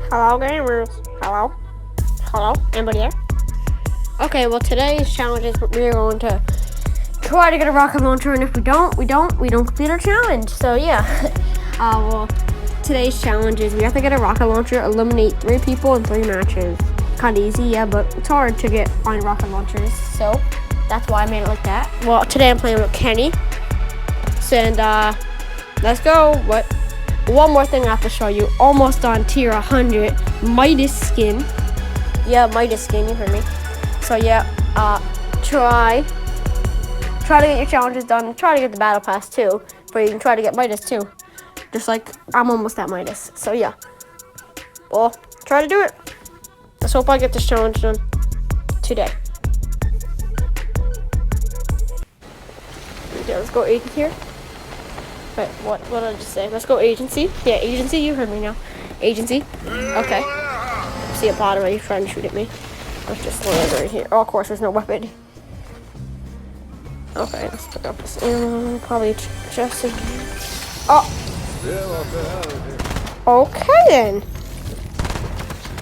Hello, gamers. Hello? Hello? Anybody there? Okay, well, today's challenge is we're going to try to get a rocket launcher, and if we don't complete our challenge. So, yeah. Well, today's challenge is we have to get a rocket launcher, eliminate 3 people in 3 matches. Kind of easy, yeah, but it's hard to find rocket launchers. So, that's why I made it like that. Well, today I'm playing with Kenny. And, let's go. But one more thing I have to show you. Almost on tier 100. Midas skin. Yeah, Midas skin, you heard me. So yeah, try to get your challenges done. Try to get the battle pass too. But you can try to get Midas too. Just like I'm almost at Midas. So yeah. Well, try to do it. Let's hope I get this challenge done today. Yeah, let's go agent here. Wait, what did I just say? Let's go agency. Yeah, agency, you heard me now. Agency. Okay. See a bot already trying to shoot at me. Let's just land right here. Oh, of course, there's no weapon. Okay, let's pick up this ammo. Probably just in here. Oh! Okay, then.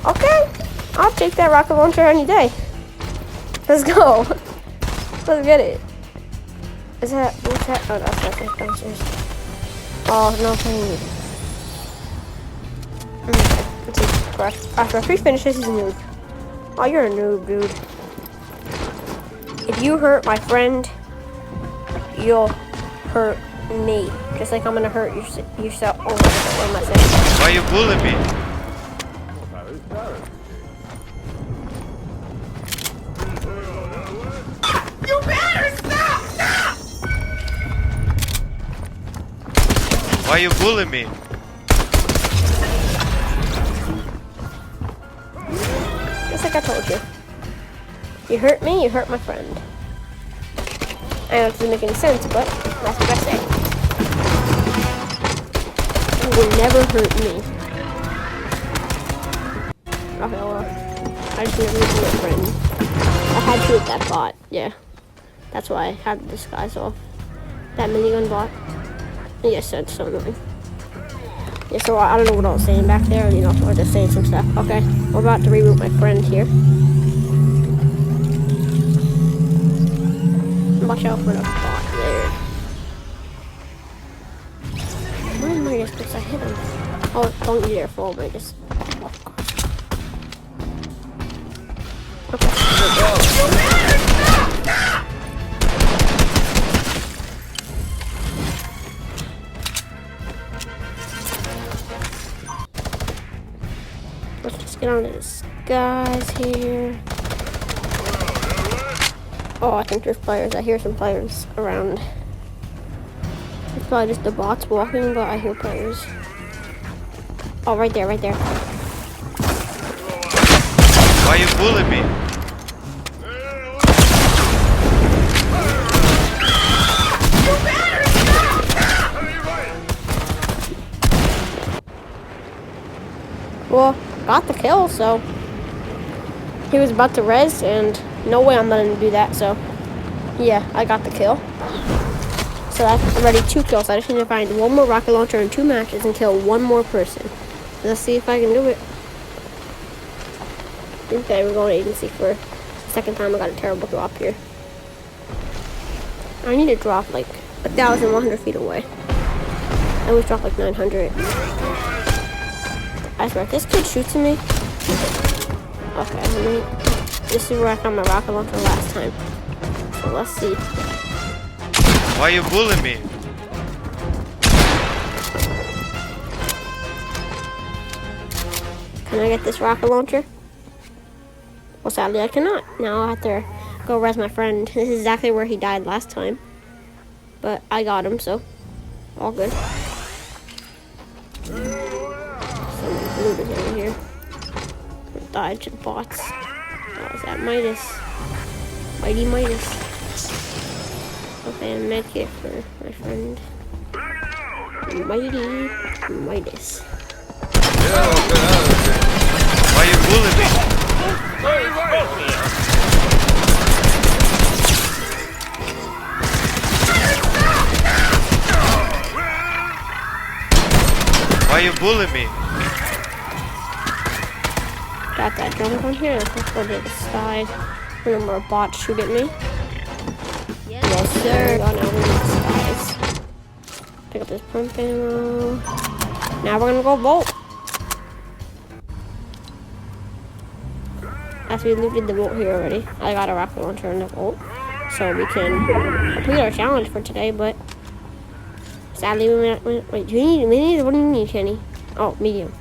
Okay. I'll take that rocket launcher any day. Let's go. Let's get it. Is that... What's that? Oh, that's not downstairs. Oh, no, please. Let's see. After 3 finishes, he's a noob. Oh, you're a noob, dude. If you hurt my friend, you'll hurt me. Just like I'm gonna hurt yourself. Oh, what am I saying? Why you bullying me? You better stop! Stop! Why you bullying me? Just like I told you. You hurt me, you hurt my friend. I know it doesn't make any sense, but that's what I say. You will never hurt me. Okay, well, I just never hurt my friend. I had to hit that bot, yeah. That's why I had the disguise off. That minigun bot. Yes, that's so annoying. Yeah, so I don't know what I was saying back there, you know, I was just saying some stuff. Okay, we're about to reboot my friend here. Watch out for the bot there. Where am I just because I hit him? Oh, don't you dare fall, Midas. Oh, okay. Let's just get on to this guys here. Oh, I think there's players. I hear some players around. It's probably just the bots walking, but I hear players. Oh, right there, right there. Why you bullying me? Well, got the kill, so he was about to res, and no way I'm letting him do that, so yeah, I got the kill. So that's already 2 kills. I just need to find 1 more rocket launcher in 2 matches and kill 1 more person. Let's see if I can do it. Okay, we're going to agency for the second time. I got a terrible drop here. I need to drop like 1,100 feet away. I always drop like 900. I swear, if this kid shoots at me. Okay, this is where I found my rocket launcher last time. So let's see. Why you bullying me? Can I get this rocket launcher? Well, sadly I cannot. Now I'll have to go res my friend. This is exactly where he died last time. But I got him, so all good. Some looters over here. Dodge bots. Oh, is that Midas? Mighty Midas. Okay, a medkit for my friend. Mighty Midas. Why you bullying me? Why you bullying me? Got that jump on here. Let's go to the side. Remember, a bot shoot at me. Yes, sir. Now we're in the skies. Pick up this pump ammo. Now we're gonna go bolt. As we looted the bolt here already, I got a rocket launcher in the bolt, so we can complete our challenge for today. But sadly, wait. Do you need? What do you need, Kenny? Oh, medium.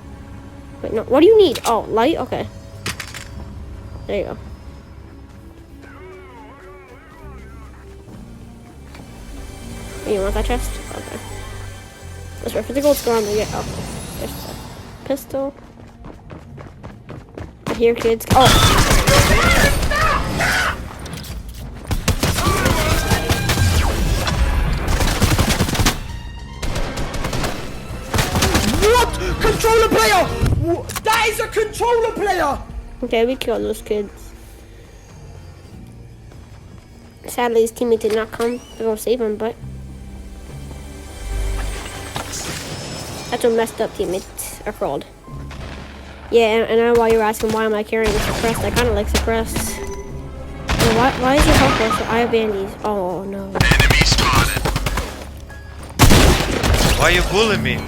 Wait, no. What do you need? Oh, light. Okay. There you go. You want that chest? Okay. Let's wait for the gold score on the get. Oh, there's the pistol. But here, kids. Oh. What? Controller player! That is a controller player! Okay, we killed those kids. Sadly, his teammate did not come to go save him, but that's what messed up teammates are called. Yeah, and I know why you're asking why am I carrying suppressed. I kind of like suppressed. Why is it helpless? I have bandies. Oh no. Enemy spotted. Why you bullying me?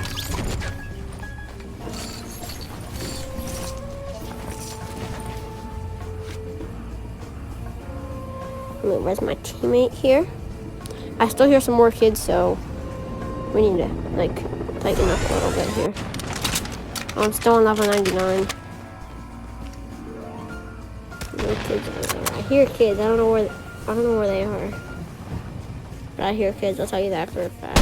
Where's my teammate here? I still hear some more kids, so we need to like tighten up a little bit here. I'm still on level 99. No kids over there. I hear kids. I don't know where they are. But I hear kids. I'll tell you that for a fact.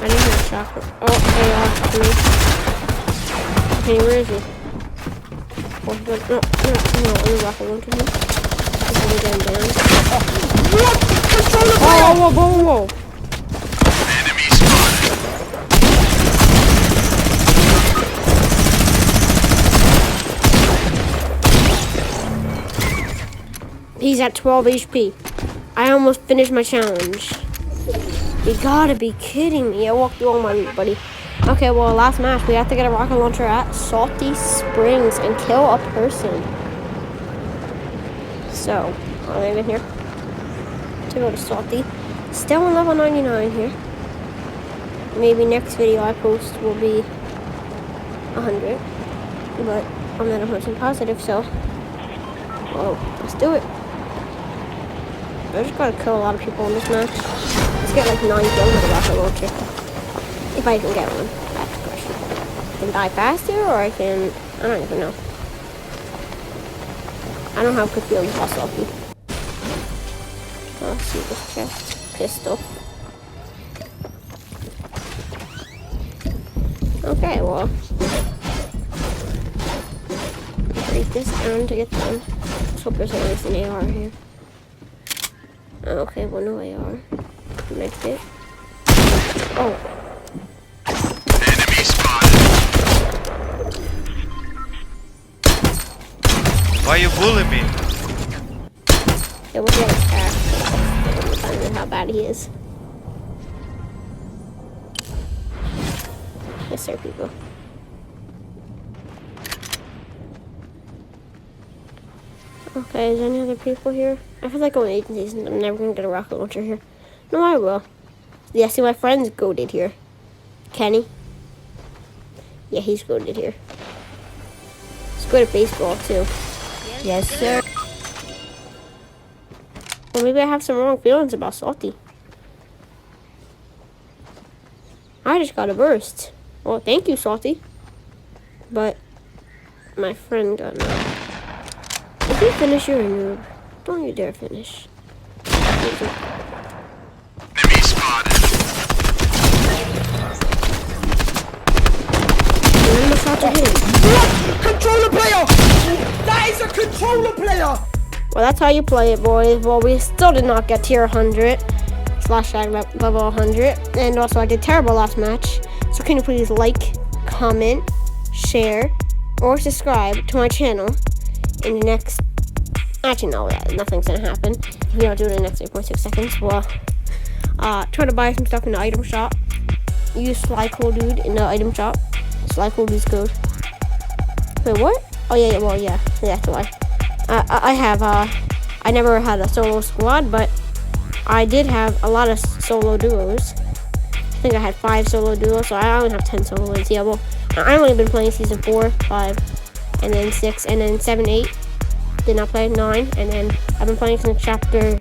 I didn't hear chocolate. Oh, they are. Hey, where is he? Oh, no, let me rock a one to him. Down. What? Controller player! Oh, whoa, whoa, whoa. Enemy spotted. He's at 12 HP. I almost finished my challenge. You gotta be kidding me. I walked through all my loot, buddy. Okay, well, last match, we have to get a rocket launcher at Salty Springs and kill a person. So, are they in here? To go to Salty. Still on level 99 here. Maybe next video I post will be 100. But I'm not 100% positive, so. Whoa, let's do it. I just gotta kill a lot of people in this match. Let's get like 9 kills with a rocket launcher. If I can get one. That's the question. I can die faster or I don't even know. I don't have good feelings about Salty. Let's see this chest. Pistol. Okay, well. Break this down to get done. Let's hope there's at least an AR here. Okay, well, no AR. Next it. Oh. Enemy spotted. Why you bullying me? It was getting attacked. I don't know how bad he is. Yes, sir, people. Okay, is there any other people here? I feel like going to agencies and I'm never going to get a rocket launcher here. No, I will. Yeah, see, my friend's goated here. Kenny. Yeah, he's goated here. He's good at baseball, too. Yes, sir. Well, maybe I have some wrong feelings about Salty. I just got a burst. Well, thank you, Salty. But my friend got no. If you finish, you're a noob. Don't you dare finish. Enemy spotted. Remember shot to hit him. What? Controller player! That is a controller player! Well, that's how you play it, boys. Well, we still did not get tier 100 / level 100. And also, I did terrible last match. So can you please like, comment, share, or subscribe to my channel in the next... Actually, no, nothing's gonna happen if you don't do it in the next 8.6 seconds. Well, try to buy some stuff in the item shop. Use Sly Cool Dude in the item shop. Sly Cool Dude's code. Wait, what? Oh yeah, well yeah, that's why. I never had a solo squad, but I did have a lot of solo duos. I think I had 5 solo duos, so I only have 10 solo wins. Yeah, well, I've only been playing season 4, 5, and then 6, and then 7, 8. Did not play 9, and then I've been playing since chapter